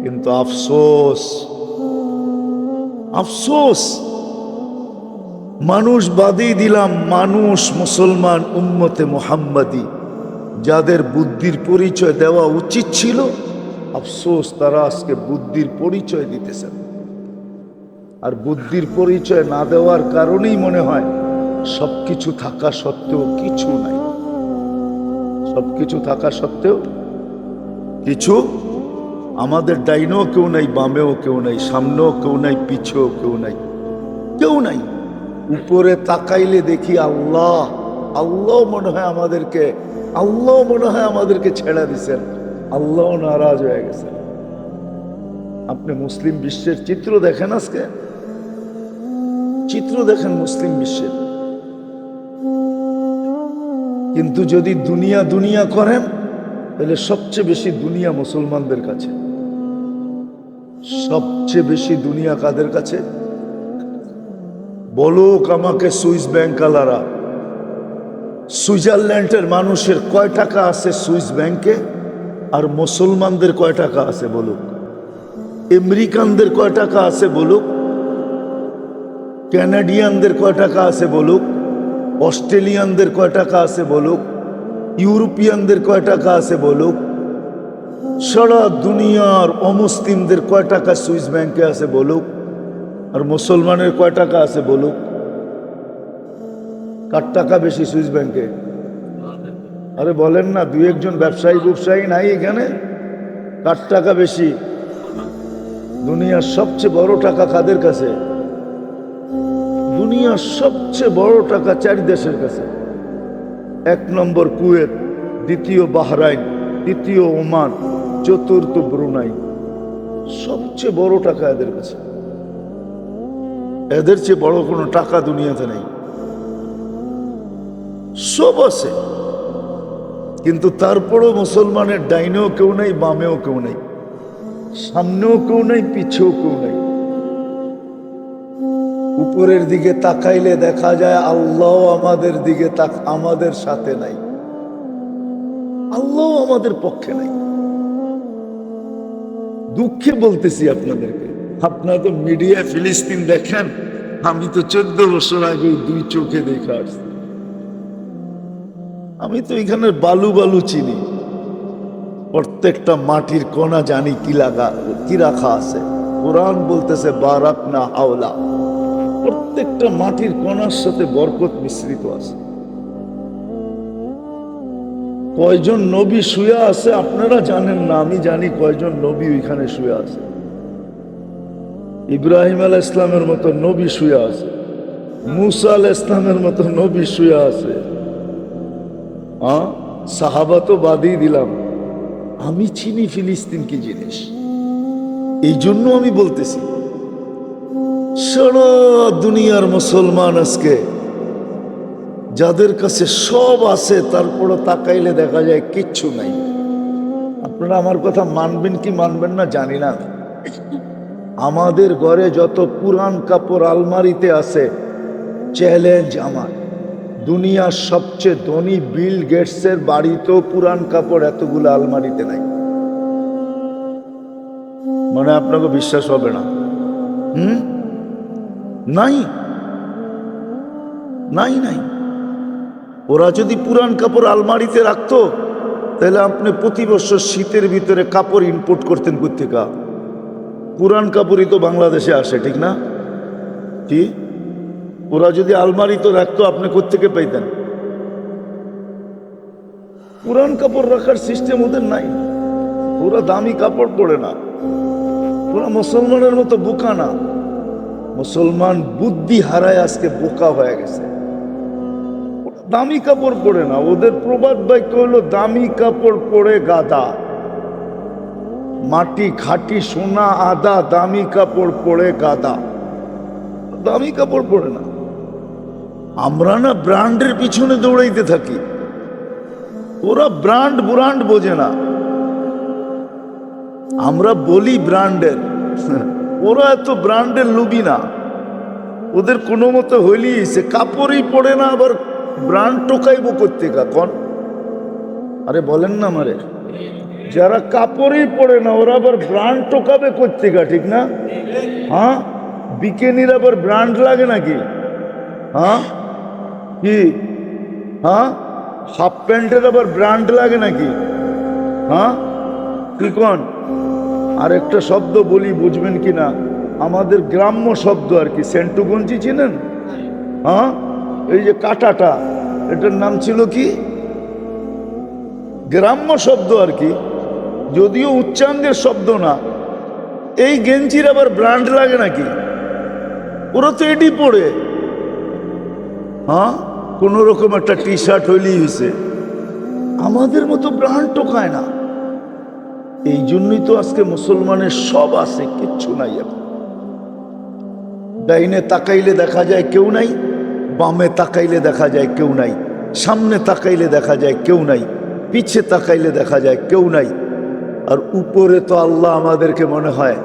কিন্তু আফসোস, আফসোস, মানুষ বাদই দিলাম, মানুষ মুসলমান উম্মতে মুহাম্মাদি যাদের বুদ্ধির পরিচয় দেওয়া উচিত ছিল, আফসোস তারা আজকে বুদ্ধির পরিচয় দিতেছেন। আর বুদ্ধির পরিচয় না দেওয়ার কারণেই মনে হয় সবকিছু থাকা সত্ত্বেও কিছু নাই। সবকিছু থাকা সত্ত্বেও কিছু, আমাদের ডাইনেও কেউ নাই, বামেও কেউ নাই, সামনেও কেউ নাই, পিছেও কেউ নাই, কেউ নাই। উপরে তাকাইলে দেখি আল্লাহ, আল্লাহ মনে হয় আমাদেরকে, আল্লাহ মনে হয় আমাদেরকে ছেড়ে দিছেন, আল্লাহ নারাজ হয়ে গেছেন। আপনি মুসলিম বিশ্বের চিত্র দেখেন, আজকে চিত্র দেখেন মুসলিম বিশ্বের। কিন্তু যদি দুনিয়া দুনিয়া করেন তাহলে সবচেয়ে বেশি দুনিয়া মুসলমানদের কাছে। সবচেয়ে বেশি দুনিয়া কাদের কাছে? বলুক আমাকে সুইস ব্যাংকালারা, সুইজারল্যান্ডের মানুষের কয় টাকা আছে সুইস ব্যাংকে, আর মুসলমানদের কয় টাকা আছে বলুক। আমেরিকানদের কয় টাকা আছে বলুক, কানাডিয়ানদের কয় টাকা আছে বলুক, অস্ট্রেলিয়ানদের কয় টাকা আছে বলুক, ইউরোপিয়ানদের কয় টাকা আছে বলুক, সারা দুনিয়ার অমুসলিমদের কয় টাকা সুইস ব্যাংকে আছে বলুক, আর মুসলমানের কয় টাকা আছে বলুক। কার টাকা বেশি সুইস ব্যাংকে? আরে বলেন না, দুই একজন ব্যবসায়ী নাই এখানে? কার টাকা বেশি? দুনিয়ার সবচেয়ে বড় টাকা কাদের কাছে? দুনিয়ার সবচেয়ে বড় টাকা চারি দেশের কাছে। এক নম্বর কুয়েত, দ্বিতীয় বাহরাইন, তৃতীয় ওমান, চতুর্থ ব্রুনাই। সবচেয়ে বড় টাকা এদের কাছে। এদের চেয়ে বড় কোনো টাকা দুনিয়াতে নেই। সব আছে, কিন্তু তারপরও মুসলমানের ডাইনেও কেউ নেই, বামেও কেউ নেই, সামনেও কেউ নেই, পিছেও কেউ নেই। উপরের দিকে তাকাইলে দেখা যায় আল্লাহ আমাদের দিকে আমাদের সাথে নাই, আল্লাহ আমাদের পক্ষে নাই। দুঃখে বলতেছি আপনাদেরকে, আপনারা তো মিডিয়া ফিলিস্তিন দেখেন, আমি তো 14 বছর আগে দুই চোখে দেখে আসছি। আমি তো এখানে বালু বালু চিনি, প্রত্যেকটা মাটির কণা জানি কি রাখা আছে। কোরআন বলতেছে বারাক না হাওলা, প্রত্যেকটা মাটির কণার সাথে বরকত মিশ্রিত আছে। কয়জন নবী শুয়ে আছে আপনারা জানেন না, আমি জানি কয়জন নবী ওইখানে শুয়ে আছে। ইব্রাহিম আলাইহিস ইসলামের মতো নবী শুয়ে আছে, মুসা আলাইহিস ইসলামের মতো নবী শুয়ে আছে। সাহাবা তো বাদই দিলাম, আমি চিনি ফিলিস্তিন কি জিনিস। এই জন্য আমি বলতেছি, সারা দুনিয়ার মুসলমান আজকে যাদের কাছে সব আছে, তারপরও তাকাইলে দেখা যায় কিচ্ছু নাই। আপনারা আমার কথা মানবেন কি মানবেন না জানি না। আমাদের ঘরে যত পুরান কাপড় আলমারিতে আছে, চ্যালেঞ্জ আমার, দুনিয়ার সবচেয়ে ধনী বিল গেটসের বাড়িতেও পুরান কাপড় এতগুলো আলমারিতে নাই। মানে আপনাকে বিশ্বাস হবে না। নাই নাই নাই। ওরা যদি পুরান কাপড় আলমারিতে রাখতো, তাহলে আপনি প্রতি বছর শীতের ভিতরে কাপড় ইম্পোর্ট করতেন কোত্থেকে? পুরান কাপড়ই তো বাংলাদেশে আসে, ঠিক না? কি ওরা যদি আলমারি তো রাখতো, আপনি কোত্থেকে পাইতেন? পুরান কাপড় রাখার সিস্টেম ওদের নাই। ওরা দামি কাপড় পরে না, ওরা মুসলমানের মতো বোকা না। মুসলমান বুদ্ধি হারায় আজকে বোকা হয়ে গেছে। দামি কাপড় পরে না, ওদের প্রবাদ বাক্য হলো দামি কাপড় পরে গাদা। মাটি খাঁটি সোনা আদা, দামি কাপড় পরে গাদা। দামি কাপড় পরে না। আমরা না ব্র্যান্ডের পিছনে দৌড়াইতে থাকি, ওরা ব্র্যান্ড বোঝে না। আমরা বলি ব্র্যান্ডের, ওরা এত ব্র্যান্ডের লুবি না। ওদের কোনো মতো হইলেই সে কাপড়ই পরে না, আবার ব্র্যান্ড টোকাইব কোত্থেকে কন? আরে বলেন না আমারে, যারা কাপড়ই পরে না ওরা আবার ব্র্যান্ড টোকাবে কোত্থেকা, ঠিক না? হ্যাঁ, বিকেনির আবার ব্র্যান্ড লাগে নাকি? হ্যাঁ কি? হ্যাঁ, হাফ প্যান্টের আবার ব্র্যান্ড লাগে নাকি? হ্যাঁ কি কন? আর একটা শব্দ বলি, বুঝবেন কি না, আমাদের গ্রাম্য শব্দ আর কি। সেন্টু গঞ্জি চিনেন? হ্যাঁ, এই যে কাটাটা, এটার নাম ছিল কি? গ্রাম্য শব্দ আর কি, যদিও উচ্চাঙ্গের শব্দ না। এই গেঞ্জির আবার ব্র্যান্ড লাগে নাকি? ওরা তো এটি পরে, হ্যাঁ, কোন রকম একটা টি শার্ট হইলেই হয়েছে, আমাদের মতো ব্র্যান্ড টোকায় না। এই জন্যই তো আজকে মুসলমানের সব আছে, কিচ্ছু নাই। এখন ডাইনে তাকাইলে দেখা যায় কেউ নাই, বামে তাকাইলে দেখা যায় কেউ নাই, সামনে তাকাইলে দেখা যায় কেউ নাই, পিছে তাকাইলে দেখা যায় কেউ নাই। আর উপরে তো আল্লাহ আমাদেরকে মনে হয়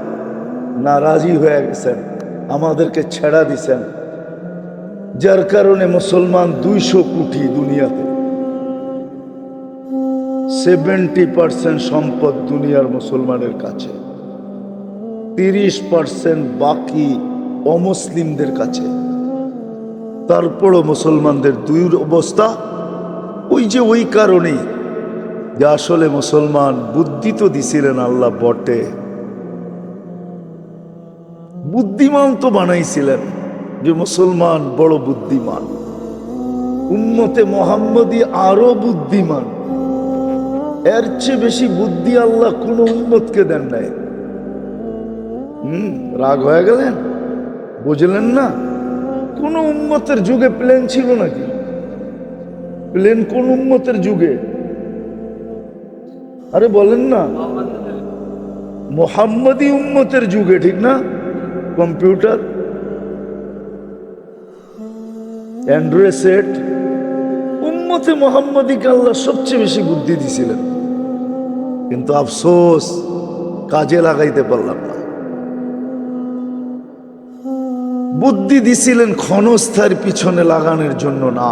নারাজি হয়ে গেছেন, আমাদেরকে ছেড়া দিছেন, যার কারণে মুসলমান 200 কোটি দুনিয়াতে। 70% সম্পদ দুনিয়ার মুসলমানের কাছে, 30% বাকি অমুসলিমদের কাছে। তারপরও মুসলমানদের অবস্থা ওই কারণেই যে আসলে মুসলমান বুদ্ধি তো দিছিলেন আল্লাহ বটে, বুদ্ধিমান তো বানাইছিলেন, যে মুসলমান বড় বুদ্ধিমান, উম্মতে মোহাম্মদী আরো বুদ্ধিমান। এর চেয়ে বেশি বুদ্ধি আল্লাহ কোন উম্মতকে দেন নাই। রাগ হয়ে গেলেন? বুঝলেন না? কোন উম্মতের যুগে প্লেন ছিল নাকি? প্লেন কোন উম্মতের যুগে? আরে বলেন না, মোহাম্মদী উম্মতের যুগে, ঠিক না? কম্পিউটার, অ্যান্ড্রয়েড সেট, উম্মতে মোহাম্মদীকে আল্লাহ সবচেয়ে বেশি বুদ্ধি দিছিলেন, কিন্তু আফসোস কাজে লাগাইতে পারলাম না। বুদ্ধি দিছিলেন ক্ষণস্থার পিছনে লাগানোর জন্য না,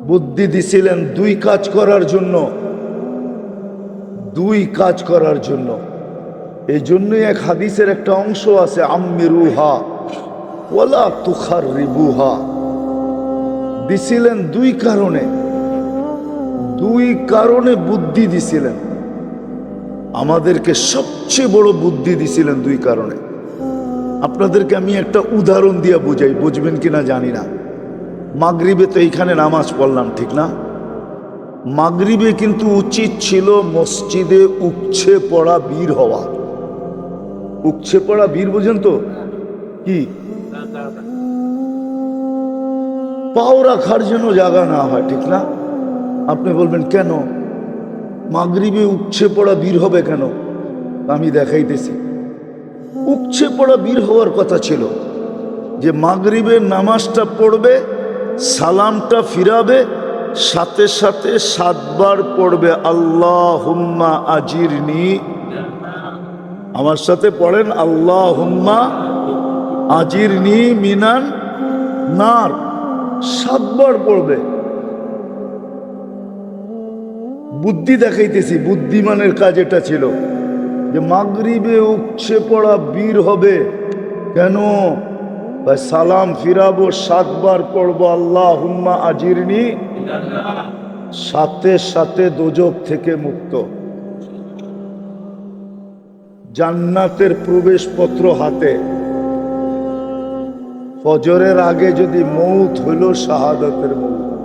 বুদ্ধি দিছিলেন 2 কাজ করার জন্য, 2 কাজ করার জন্য। এই জন্যই এক হাদিসের একটা অংশ আছে, আম্মিরুহা ওয়ালা তুখাররিবুহা। দিছিলেন 2 কারণে, 2 কারণে বুদ্ধি দিছিলেন আমাদেরকে, সবচেয়ে বড় বুদ্ধি দিছিলেন 2 কারণে। আপনাদেরকে আমি একটা উদাহরণ দিয়ে বুঝাই, বুঝবেন কিনা জানি না। মাগরিবে তো এইখানে নামাজ পড়লাম, ঠিক না? মাগরিবে কিন্তু উচিত ছিল মসজিদে উপছে পড়া বীর হওয়া। উপছে পড়া বীর বোঝেন তো কি? পাও রাখার জন্য জায়গা না হয়, ঠিক না? আপনি বলবেন কেন মাগরিবে উপছে পড়া বীর হবে কেন? আমি দেখাইতেছি। উপছে পড়া বীর হওয়ার কথা ছিল যে মাগরিবের নামাজটা পড়বে, সালামটা ফিরাবে, সাথে সাথে 7 বার পড়বে আল্লাহুম্মা আজিরনি। আমার সাথে পড়েন, আল্লাহুম্মা আজিরনি মিনান নার, 7 বার পড়বে। বুদ্ধি দেখাইতেছি, বুদ্ধিমানের কাজ এটা ছিল যে মাগরিবে উপছে পড়া বীর হবে কেন? সালাম ফিরাবো, 7 বার পড়বো আল্লাহুম্মা আজিরনি, সাথে সাথে দোজখ থেকে মুক্ত, জান্নাতের প্রবেশপত্র হাতে। ফজরের আগে যদি মৌত হইল শাহাদাতের মৌত,